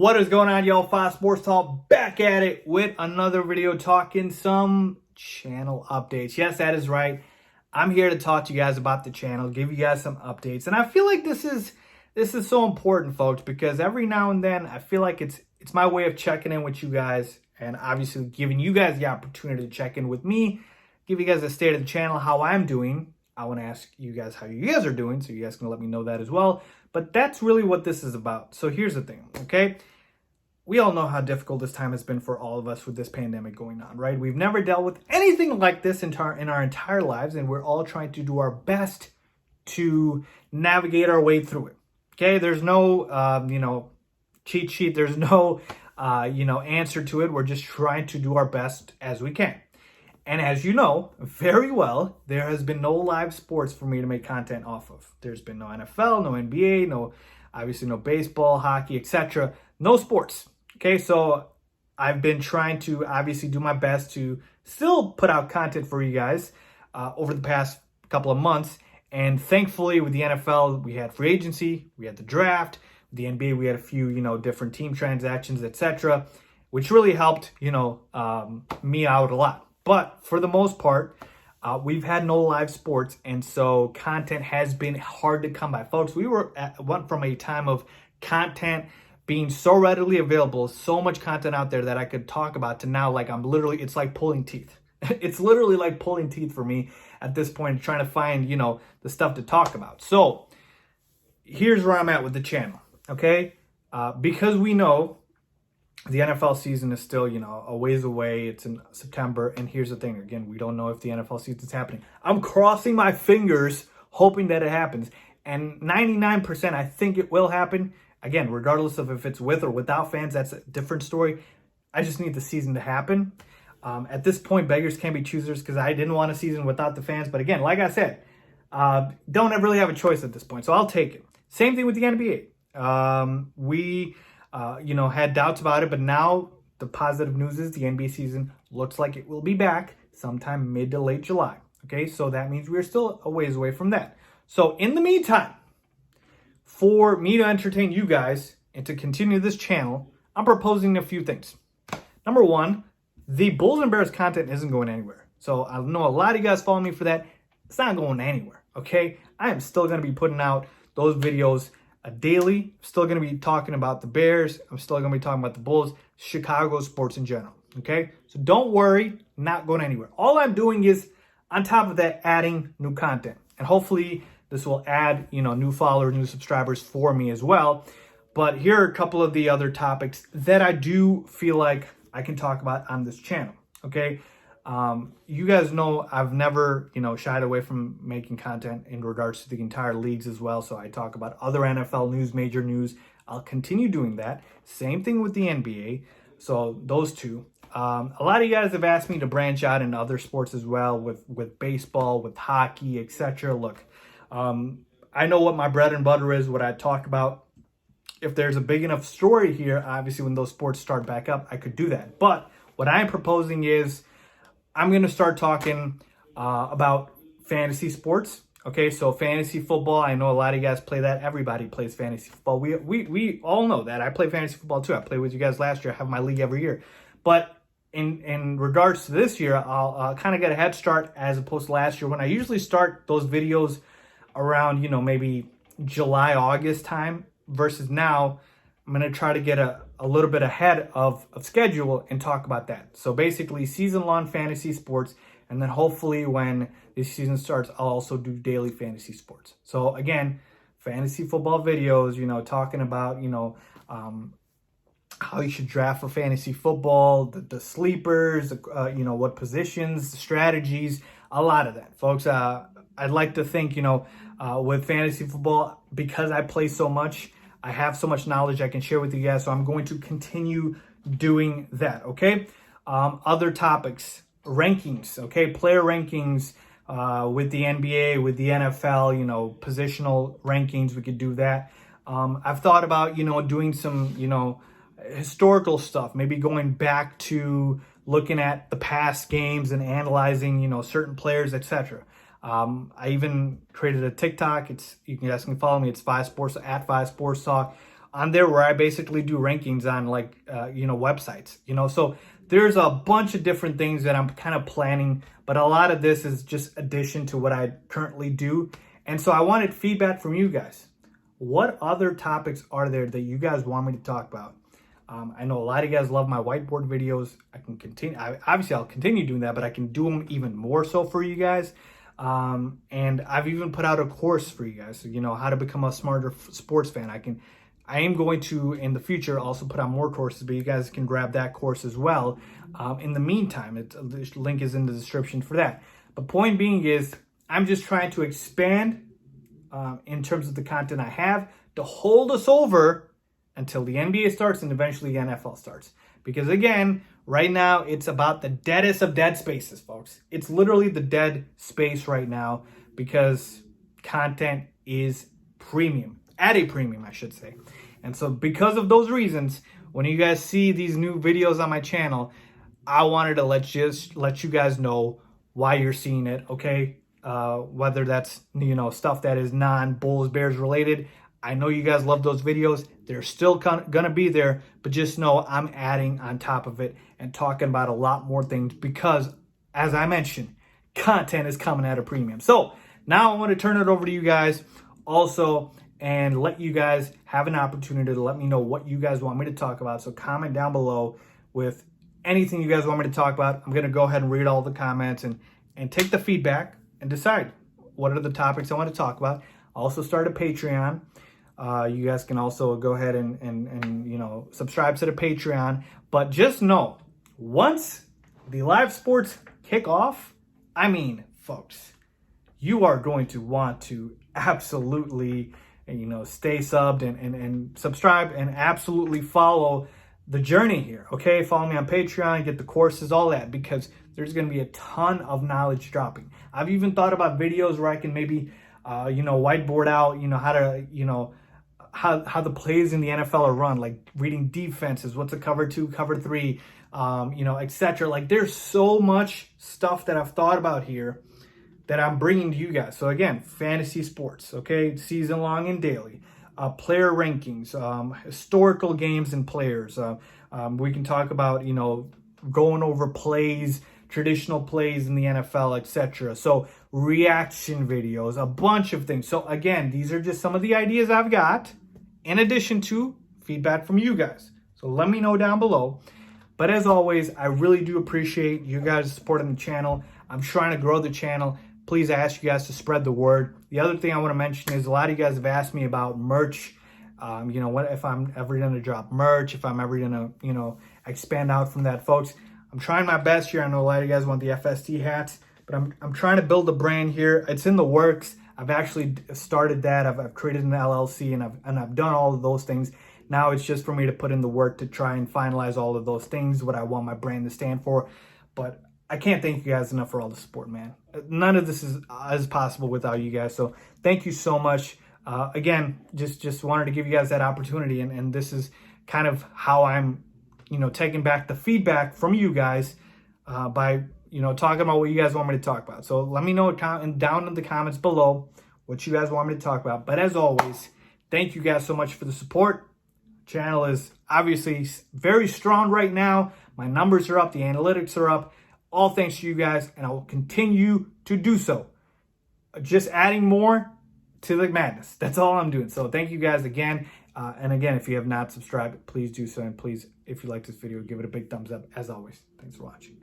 What is going on, y'all? FaizSportsTalk back at it with another video talking some channel updates. Yes, that is right. I'm here to talk to you guys about the channel, give you guys some updates. And I feel like this is so important, folks, because every now and then I feel like it's my way of checking in with you guys and obviously giving you guys the opportunity to check in with me, give you guys a state of the channel, how I'm doing. I want to ask you guys how you guys are doing, so you guys can let me know that as well. But that's really what this is about. So here's the thing, okay? We all know how difficult this time has been for all of us with this pandemic going on, right? We've never dealt with anything like this in our entire lives, and we're all trying to do our best to navigate our way through it, okay? There's no, cheat sheet. There's no, answer to it. We're just trying to do our best as we can. And as you know very well, there has been no live sports for me to make content off of. There's been no NFL, no NBA, obviously no baseball, hockey, etc. No sports. Okay, so I've been trying to obviously do my best to still put out content for you guys over the past couple of months. And thankfully with the NFL, we had free agency, we had the draft. With the NBA, we had a few, different team transactions, etc., which really helped, me out a lot. But for the most part, we've had no live sports, and so content has been hard to come by. Folks, we went from a time of content being so readily available, so much content out there that I could talk about, to now like it's like pulling teeth. It's literally like pulling teeth for me at this point, trying to find, the stuff to talk about. So here's where I'm at with the channel, okay? Because we know the NFL season is still, a ways away. It's in September. And here's the thing. Again, we don't know if the NFL season is happening. I'm crossing my fingers, hoping that it happens. And 99%, I think it will happen. Again, regardless of if it's with or without fans, that's a different story. I just need the season to happen. At this point, beggars can't be choosers, because I didn't want a season without the fans. But again, like I said, don't really have a choice at this point. So I'll take it. Same thing with the NBA. We had doubts about it, but now the positive news is the NBA season looks like it will be back sometime mid to late July. Okay, so that means we're still a ways away from that. So in the meantime, for me to entertain you guys and to continue this channel, I'm proposing a few things. Number one, the Bulls and Bears content isn't going anywhere. So I know a lot of you guys follow me for that. It's not going anywhere, okay? I am still going to be putting out those videos daily. Still going to be talking about the Bears. I'm still going to be talking about the Bulls, Chicago sports in general. Okay, so don't worry, not going anywhere. All I'm doing is, on top of that, adding new content, and hopefully this will add, new followers, new subscribers for me as well. But here are a couple of the other topics that I do feel like I can talk about on this channel. Okay. You guys know I've never, shied away from making content in regards to the entire leagues as well. So I talk about other NFL news, major news. I'll continue doing that. Same thing with the NBA. So those two. A lot of you guys have asked me to branch out into other sports as well, with baseball, with hockey, etc. Look, I know what my bread and butter is, what I talk about. If there's a big enough story here, obviously when those sports start back up, I could do that. But what I'm proposing is, I'm going to start talking about fantasy sports. Okay, so fantasy football, I know a lot of you guys play that. Everybody plays fantasy football. We all know that. I play fantasy football too. I played with you guys last year. I have my league every year. But in regards to this year, I'll kind of get a head start as opposed to last year, when I usually start those videos around, maybe July, August time, versus now I'm going to try to get a little bit ahead of schedule and talk about that. So basically season-long fantasy sports, and then hopefully when this season starts, I'll also do daily fantasy sports. So again, fantasy football videos, talking about, how you should draft for fantasy football, the sleepers, what positions, strategies, a lot of that, folks. I'd like to think, with fantasy football, because I play so much, I have so much knowledge I can share with you guys, so I'm going to continue doing that, okay? Other topics, rankings, okay? Player rankings with the NBA, with the NFL, positional rankings, we could do that. I've thought about, doing some, historical stuff, maybe going back to looking at the past games and analyzing, certain players, etc. I even created a TikTok. You guys can follow me. It's FaizSports, at FaizSportsTalk. on there where I basically do rankings on like, websites, so there's a bunch of different things that I'm kind of planning, but a lot of this is just addition to what I currently do. And so I wanted feedback from you guys. What other topics are there that you guys want me to talk about? I know a lot of you guys love my whiteboard videos. I can continue. Obviously, I'll continue doing that, but I can do them even more so for you guys. And I've even put out a course for you guys, so, how to become a smarter sports fan. I am going to, in the future, also put out more courses, but you guys can grab that course as well. In the meantime, the link is in the description for that. But point being is, I'm just trying to expand in terms of the content I have to hold us over until the NBA starts and eventually the NFL starts. Because again, right now, it's about the deadest of dead spaces, folks. It's literally the dead space right now because content is premium, at a premium, I should say. And so because of those reasons, when you guys see these new videos on my channel, I wanted to let you guys know why you're seeing it, okay? Whether that's, stuff that is non-Bulls, Bears related. I know you guys love those videos. They're still gonna be there, but just know I'm adding on top of it and talking about a lot more things because, as I mentioned, content is coming at a premium. So now I want to turn it over to you guys also and let you guys have an opportunity to let me know what you guys want me to talk about. So comment down below with anything you guys want me to talk about. I'm gonna go ahead and read all the comments and take the feedback and decide what are the topics I want to talk about. Also start a Patreon. You guys can also go ahead and subscribe to the Patreon. But just know, once the live sports kick off, folks, you are going to want to absolutely, stay subbed and subscribe and absolutely follow the journey here, okay? Follow me on Patreon, get the courses, all that, because there's going to be a ton of knowledge dropping. I've even thought about videos where I can maybe, whiteboard out, how to, how the plays in the NFL are run, like reading defenses, what's a cover 2, cover 3, etc. Like there's so much stuff that I've thought about here that I'm bringing to you guys. So again, fantasy sports, okay, season long and daily, player rankings, historical games and players. We can talk about, going over plays, traditional plays in the NFL, etc. So reaction videos, a bunch of things. So again, these are just some of the ideas I've got in addition to feedback from you guys. So let me know down below. But as always, I really do appreciate you guys supporting the channel. I'm trying to grow the channel. Please, I ask you guys to spread the word. The other thing I want to mention is a lot of you guys have asked me about merch. What if I'm ever going to drop merch, if I'm ever going to, expand out from that, folks. I'm trying my best here. I know a lot of you guys want the FST hats, but I'm trying to build a brand here. It's in the works. I've actually started that. I've created an LLC and I've done all of those things. Now it's just for me to put in the work to try and finalize all of those things, what I want my brand to stand for. But I can't thank you guys enough for all the support, man. None of this is possible without you guys. So thank you so much. Again, just wanted to give you guys that opportunity. And this is kind of how I'm, taking back the feedback from you guys by, talking about what you guys want me to talk about. So let me know down in the comments below what you guys want me to talk about. But as always, thank you guys so much for the support. Channel is obviously very strong right now. My numbers are up. The analytics are up. All thanks to you guys, and I will continue to do so. Just adding more to the madness. That's all I'm doing. So thank you guys again. And again, if you have not subscribed, please do so. And please, if you like this video, give it a big thumbs up. As always, thanks for watching.